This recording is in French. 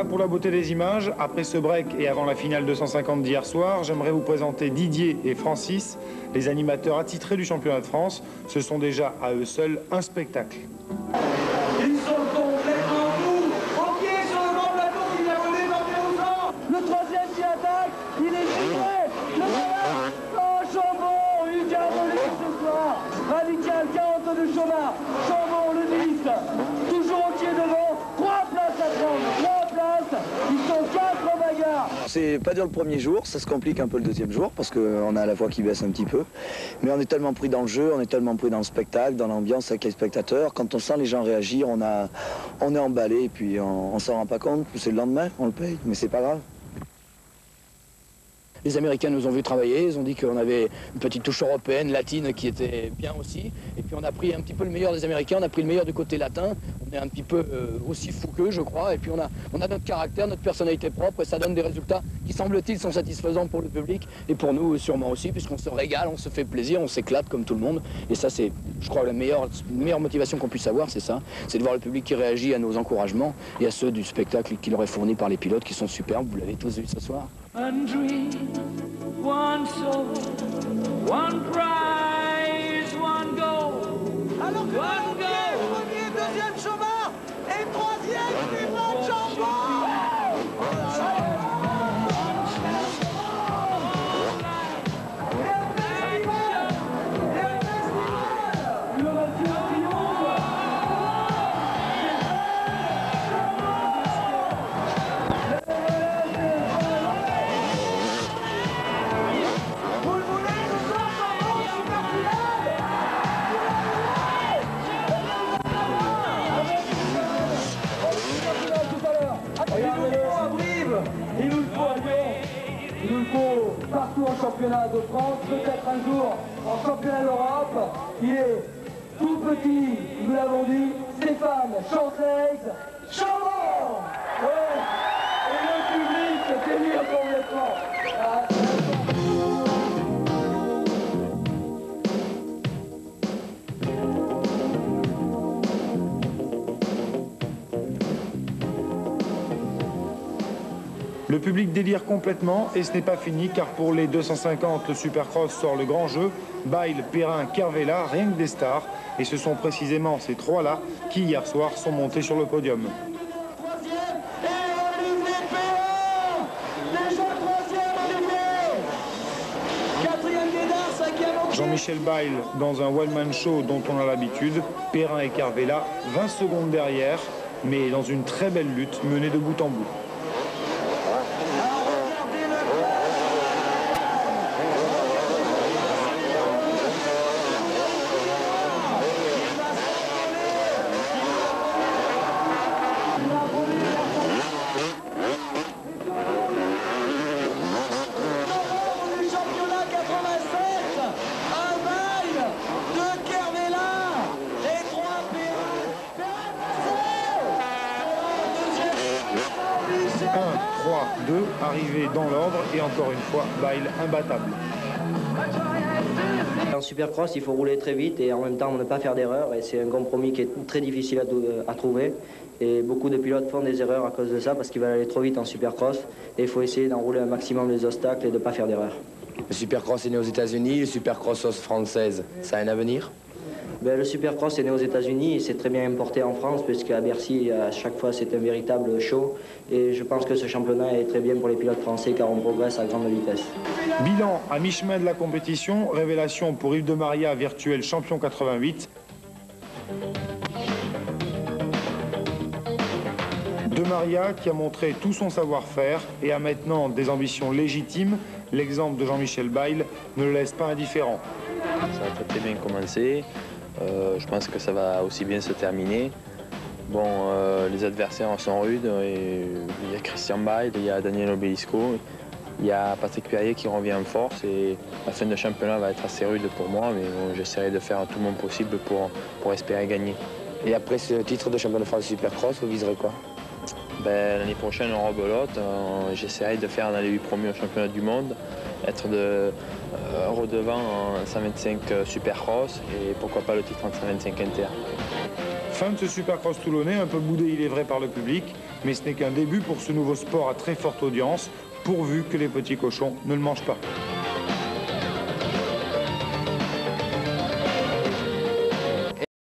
Voilà pour la beauté des images. Après ce break et avant la finale 250 d'hier soir, j'aimerais vous présenter Didier et Francis, les animateurs attitrés du championnat de France. Ce sont déjà à eux seuls un spectacle. Ils sont complètement fous. En pied sur le grand plateau qui vient voler par Péroussan. Le troisième qui attaque, il est givré. Le voilà. Oh, Chambon, une diabolique ce soir. Radical, 42 Chaumard. Chambon, le 10. Toujours au pied devant. 3 places à prendre. 3 places. Ils sont 4 en bagarre. C'est pas dur le premier jour, ça se complique un peu le deuxième jour parce qu'on a la voix qui baisse un petit peu. Mais on est tellement pris dans le jeu, on est tellement pris dans le spectacle, dans l'ambiance avec les spectateurs. Quand on sent les gens réagir, on est emballé et puis on s'en rend pas compte. C'est le lendemain, on le paye, mais c'est pas grave. Les Américains nous ont vu travailler, ils ont dit qu'on avait une petite touche européenne, latine qui était bien aussi. Et puis on a pris un petit peu le meilleur des Américains, on a pris le meilleur du côté latin. On est un petit peu aussi fou qu'eux, je crois. Et puis on a notre caractère, notre personnalité propre et ça donne des résultats qui, semble-t-il, sont satisfaisants pour le public et pour nous sûrement aussi, puisqu'on se régale, on se fait plaisir, on s'éclate comme tout le monde. Et ça, c'est, je crois, la meilleure motivation qu'on puisse avoir, c'est ça. C'est de voir le public qui réagit à nos encouragements et à ceux du spectacle qui leur est fourni par les pilotes qui sont superbes. Vous l'avez tous vu ce soir. One dream, one soul, one prize, one goal. Alors que premier, deuxième Chaumard et troisième, Stéphane Chambon. Il nous le faut à Lyon, il nous le faut partout en championnat de France, peut-être un jour en championnat d'Europe. Il est tout petit, nous l'avons dit, Stéphane Chantex, Chambon. Ouais. Et le public délire complètement. Le public délire complètement et ce n'est pas fini car pour les 250, le Supercross sort le grand jeu. Bayle, Perrin, Kervella, rien que des stars. Et ce sont précisément ces trois-là qui hier soir sont montés sur le podium. Jean-Michel Bayle dans un one-man show dont on a l'habitude. Perrin et Kervella 20 secondes derrière, mais dans une très belle lutte menée de bout en bout. Arrivé dans l'ordre et encore une fois, Bayle imbattable. En Supercross, il faut rouler très vite et en même temps ne pas faire d'erreurs. Et c'est un compromis qui est très difficile à trouver. Et beaucoup de pilotes font des erreurs à cause de ça parce qu'ils veulent aller trop vite en Supercross. Et il faut essayer d'enrouler un maximum les obstacles et de ne pas faire d'erreurs. Le Supercross est né aux États-Unis, le Supercross française, ça a un avenir? Le Supercross est né aux États-Unis et c'est très bien importé en France puisqu'à Bercy, à chaque fois, c'est un véritable show. Et je pense que ce championnat est très bien pour les pilotes français car on progresse à grande vitesse. Bilan à mi-chemin de la compétition, révélation pour Yves de Maria, virtuel champion 88. De Maria qui a montré tout son savoir-faire et a maintenant des ambitions légitimes. L'exemple de Jean-Michel Bayle ne le laisse pas indifférent. Ça a très bien commencé. Je pense que ça va aussi bien se terminer. Bon, les adversaires sont rudes. Il y a Christian Bayle, il y a Daniel Obelisco, il y a Patrick Perrier qui revient en force. Et la fin de championnat va être assez rude pour moi, mais bon, j'essaierai de faire tout mon possible pour espérer gagner. Et après ce titre de champion de France Supercross, vous viserez quoi? L'année prochaine en rebelote, j'essaierai de faire dans les 8 premiers au championnat du monde, être redevant en 125 Supercross et pourquoi pas le titre en 125 Inter. Fin de ce supercross toulonnais, un peu boudé il est vrai par le public, mais ce n'est qu'un début pour ce nouveau sport à très forte audience, pourvu que les petits cochons ne le mangent pas.